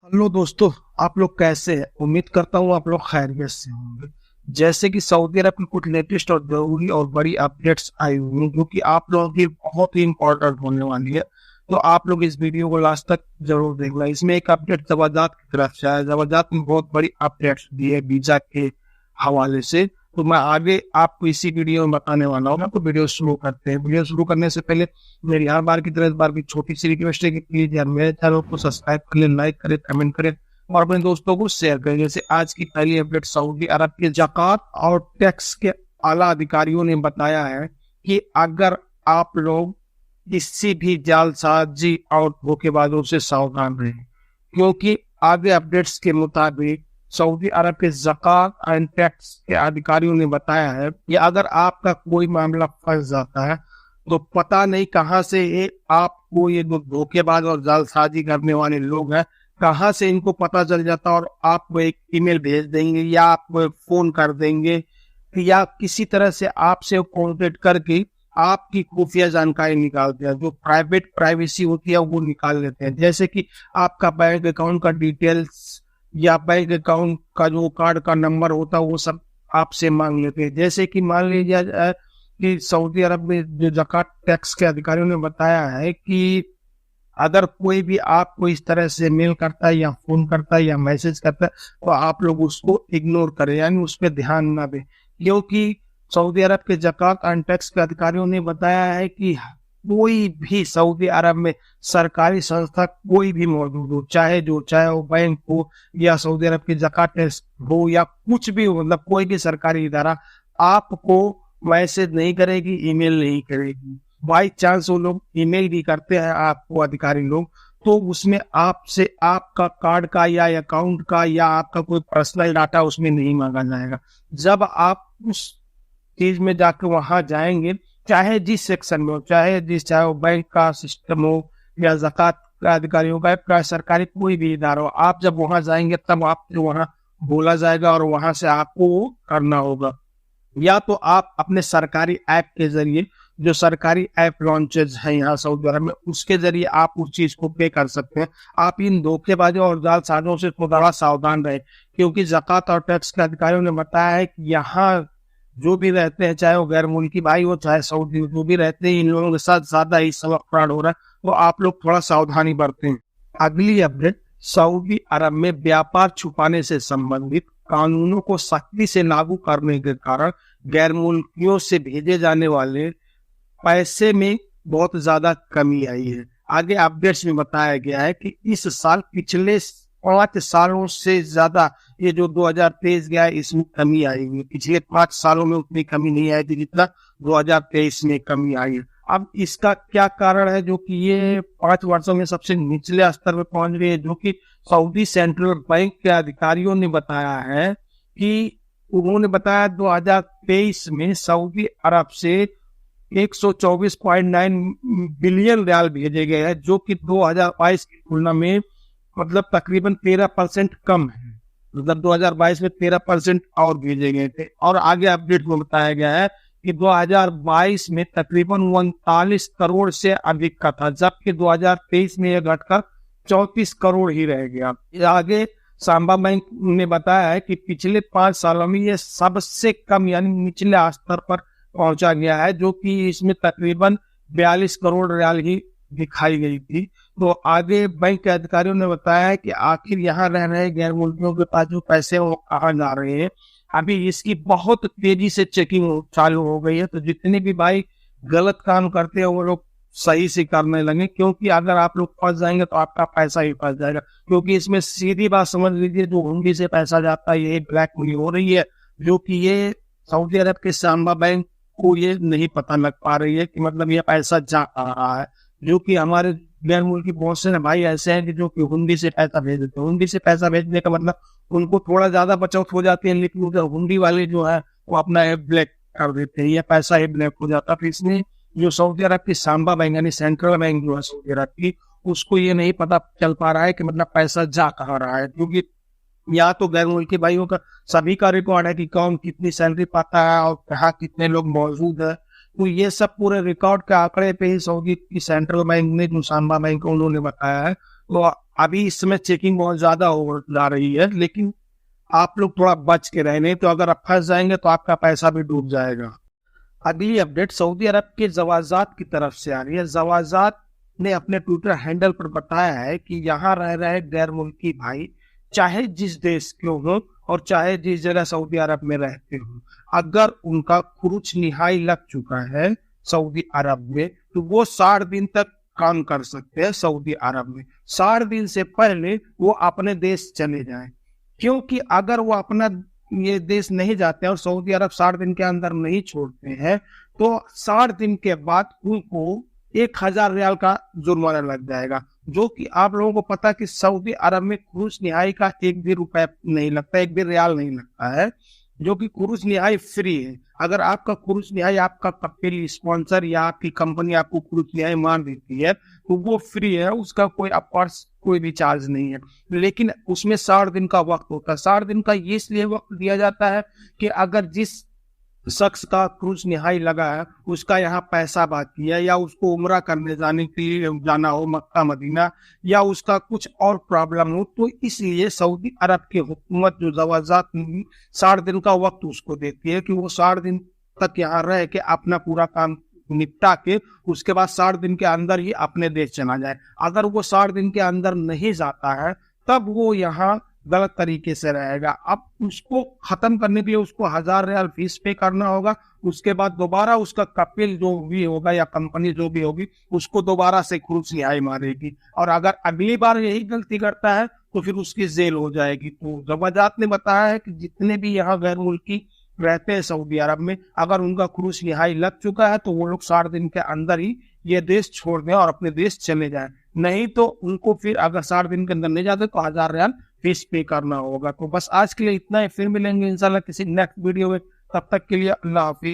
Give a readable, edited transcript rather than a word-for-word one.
Hello दोस्तों। आप लोग कैसे हैं? उम्मीद करता हूँ आप लोग खैरियत से होंगे। जैसे कि सऊदी अरब की कुछ लेटेस्ट और जरूरी और बड़ी अपडेट्स आई हुई हैं जो कि आप लोगों की बहुत ही इम्पोर्टेंट होने वाली है। तो आप लोग इस वीडियो को लास्ट तक जरूर देखना। इसमें एक अपडेट जबरदस्त की तरफ से है। जबरदस्त में बहुत बड़ी अपडेट्स दी है वीजा के हवाले से। तो मैं आगे आपको इसी वीडियो में बताने वाला हूँ। तो वीडियो शुरू करते हैं। वीडियो शुरू करने से पहले मेरी हर बार की तरह इस बार भी छोटी सी रिक्वेस्ट है कि प्लीज यार मेरे चैनल को सब्सक्राइब कर लें, लाइक करें, कमेंट करें और अपने दोस्तों को शेयर करें। जैसे आज की पहली अपडेट, सऊदी अरब के ज़कात और टैक्स के आला अधिकारियों ने बताया है कि अगर आप लोग किसी भी जालसाजी और धोखेबाजों से सावधान रहें, क्योंकि आगे अपडेट्स के मुताबिक सऊदी अरब के ज़कात एंड टैक्स के अधिकारियों ने बताया है कि अगर आपका कोई मामला फंस जाता है तो पता नहीं कहाँ से आपको ये जो धोखेबाज और जालसाजी करने वाले लोग हैं, कहाँ से इनको पता चल जाता और आपको एक ईमेल भेज देंगे या आपको फोन कर देंगे या किसी तरह से आपसे कांटेक्ट करके आपकी खुफिया जानकारी निकालते हैं। जो प्राइवेसी होती है वो निकाल लेते हैं। जैसे कि आपका बैंक अकाउंट का डिटेल्स या बैंक अकाउंट का जो कार्ड का नंबर होता है वो सब आपसे मांग लेते हैं। जैसे कि मान लीजिए कि सऊदी अरब में जो ज़कात टैक्स के अधिकारियों ने बताया है कि अगर कोई भी आपको इस तरह से मेल करता है या फोन करता है या मैसेज करता है तो आप लोग उसको इग्नोर करें, यानी उस पर ध्यान ना दें। क्योंकि सऊदी अरब के ज़कात एंड टैक्स के अधिकारियों ने बताया है कि कोई भी सऊदी अरब में सरकारी संस्था कोई भी मौजूद हो, चाहे वो बैंक हो या सऊदी अरब के ज़कात टैक्स हो या कुछ भी हो, मतलब कोई भी सरकारी इदारा आपको मैसेज नहीं करेगी, ईमेल नहीं करेगी। बाई चांस वो लोग ईमेल भी करते हैं आपको अधिकारी लोग, तो उसमें आपसे आपका कार्ड का या अकाउंट का या आपका कोई पर्सनल डाटा उसमें नहीं मांगा जाएगा। जब आप उस चीज में जाकर वहां जाएंगे, चाहे जिस सेक्शन में हो, चाहे वो बैंक का सिस्टम हो या ज़कात का अधिकारियों का सरकारी कोई भी इदारा हो, आप जब वहां जाएंगे तब आपसे वहां बोला जाएगा और वहां से आपको करना होगा। या तो आप अपने सरकारी ऐप के जरिए, जो सरकारी ऐप लॉन्चेज है यहाँ सऊदी अरब में, उसके जरिए आप उस चीज को पे कर सकते हैं। आप इन धोखेबाजों और जालसाजों से थोड़ा सावधान रहे, क्योंकि ज़कात और टैक्स के अधिकारियों ने बताया है कि यहाँ जो भी रहते हैं, चाहे वो गैर मुल्की भाई हो चाहे सऊदी, जो भी रहते हैं, इन लोगों के साथ ज्यादा ही सब फ्रॉड हो रहा है। तो आप लोग थोड़ा सावधानी बरतें। अगली अपडेट, सऊदी अरब में व्यापार छुपाने से संबंधित कानूनों को सख्ती से लागू करने के कारण गैर मुल्कियों से भेजे जाने वाले पैसे में बहुत ज्यादा कमी आई है। आगे अपडेट्स में बताया गया है कि इस साल पिछले 5 सालों से ज्यादा, ये जो 2023 गया है इसमें कमी आई है। पिछले 5 सालों में उतनी कमी नहीं आई थी जितना 2023 में कमी आई है। अब इसका क्या कारण है जो कि ये 5 वर्षों में सबसे निचले स्तर पर पहुंच गई है, जो कि सऊदी सेंट्रल बैंक के अधिकारियों ने बताया है कि उन्होंने बताया 2023 में सऊदी अरब से 124.9 बिलियन रियाल भेजे गए हैं, जो कि 2022 की तुलना में मतलब तकरीबन 13% कम है। मतलब 2022 में 13% और भेजे गए थे। और आगे अपडेट में बताया गया है कि 2022 में तकरीबन 39 करोड़ से अधिक का था, जबकि 2023 में यह घटकर 34 करोड़ ही रह गया। आगे सांबा बैंक ने बताया है कि पिछले 5 सालों में यह सबसे कम यानी निचले स्तर पर पहुंचा गया है, जो कि इसमें तकरीबन 42 करोड़ रियाल ही दिखाई गई थी। तो आगे बैंक के अधिकारियों ने बताया है कि आखिर यहाँ रह रहे गैर मुल्कियों के पास जो पैसे वो कहाँ जा रहे हैं। अभी इसकी बहुत तेजी से चेकिंग चालू हो गई है। तो जितने भी भाई गलत काम करते हैं वो लोग सही से करने लगे, क्योंकि अगर आप लोग फंस जाएंगे तो आपका पैसा ही फंस जाएगा। क्योंकि इसमें सीधी बात समझ लीजिए, जो हुंडी से पैसा जाता है ये ब्लैक मनी हो रही है, जो कि ये सऊदी अरब के सांबा बैंक को ये नहीं पता लग पा रही है कि मतलब ये पैसा जा रहा है। जो कि हमारे गैर मुल्की बहुत से भाई ऐसे हैं कि जो कि हुंडी से पैसा भेज देते हैं। हुंडी से पैसा भेजने का मतलब उनको थोड़ा ज्यादा बचत हो जाती है, लेकिन उधर हुंडी वाले जो है वो अपना ऐप ब्लैक कर देते हैं, या पैसा ही ब्लैक हो जाता है। इसलिए जो सऊदी अरब की सांबा बैंक यानी सेंट्रल बैंक जो है सऊदी अरब की, उसको ये नहीं पता चल पा रहा है कि मतलब पैसा जा कहाँ रहा है। क्योंकि या तो गैर मुल्की भाइयों का सभी का रिकॉर्ड है कि कौन कितनी सैलरी पाता है और कहाँ कितने लोग मौजूद है। तो ये सब पूरे रिकॉर्ड के आंकड़े पे ही सऊदी की सेंट्रल बैंक ने, जो सांबा बैंक उन्होंने बताया है। तो अभी इस समय चेकिंग बहुत ज्यादा हो जा रही है, लेकिन आप लोग थोड़ा बच के रहे, नहीं तो अगर आप फंस जाएंगे तो आपका पैसा भी डूब जाएगा। अगली अपडेट सऊदी अरब के जवाजात की तरफ से आ रही है। जवाजात ने अपने ट्विटर हैंडल पर बताया है कि यहाँ रह रहे गैर मुल्की भाई चाहे जिस देश के हो और चाहे जिस जगह सऊदी अरब में रहते हो, अगर उनका खुरुच निहाई लग चुका है सऊदी अरब में तो वो 60 दिन तक काम कर सकते हैं सऊदी अरब में। 60 दिन से पहले वो अपने देश चले जाएं, क्योंकि अगर वो अपना ये देश नहीं जाते हैं और सऊदी अरब 60 दिन के अंदर नहीं छोड़ते हैं तो 60 दिन के बाद उनको 1000 रियाल का जुर्माना लग जाएगा। जो कि आप लोगों को पता कि सऊदी अरब में क्रूज निहाई का एक भी रुपए नहीं लगता, एक भी रियाल नहीं लगता है, जो कि क्रूज निहाई फ्री है। अगर आपका क्रूज निहाई आपका कपिल स्पॉन्सर या आपकी कंपनी आपको क्रूज निहाई मान देती है तो वो फ्री है, उसका कोई ऑफकोर्स कोई भी चार्ज नहीं है। लेकिन उसमें 60 दिन का वक्त होता है। 60 दिन का ये इसलिए वक्त दिया जाता है कि अगर जिस शख्स का क्रूज निहाई लगा है उसका यहाँ पैसा बाकी है, या उसको उम्रा करने जाने के लिए जाना हो मक्का मदीना, या उसका कुछ और प्रॉब्लम हो, तो इसलिए सऊदी अरब की हुकूमत जो जवाजात 60 दिन का वक्त उसको देती है कि वो 60 दिन तक यहाँ रह के अपना पूरा काम निपटा के उसके बाद 60 दिन के अंदर ही अपने देश चला जाए। अगर वो 60 दिन के अंदर नहीं जाता है तब वो यहाँ गलत तरीके से रहेगा। अब उसको खत्म करने के लिए उसको 1000 रियाल फीस पे करना होगा। उसके बाद दोबारा उसका कपिल जो भी होगा या कंपनी जो भी होगी उसको दोबारा से क्रूज रिहाई मारेगी, और अगर अगली बार यही गलती करता है तो फिर उसकी जेल हो जाएगी। तो जवाजात ने बताया है कि जितने भी यहाँ गैर मुल्की रहते हैं सऊदी अरब में, अगर उनका क्रूज रिहाई लग चुका है तो वो लोग 60 दिन के अंदर ही ये देश छोड़ दें और अपने देश चले जाएं, नहीं तो उनको फिर अगर 60 दिन के अंदर नहीं जाते तो 1000 रियाल फीस पे करना होगा। तो बस आज के लिए इतना ही, फिर मिलेंगे इंशाल्लाह किसी नेक्स्ट वीडियो में। तब तक के लिए अल्लाह हाफिज।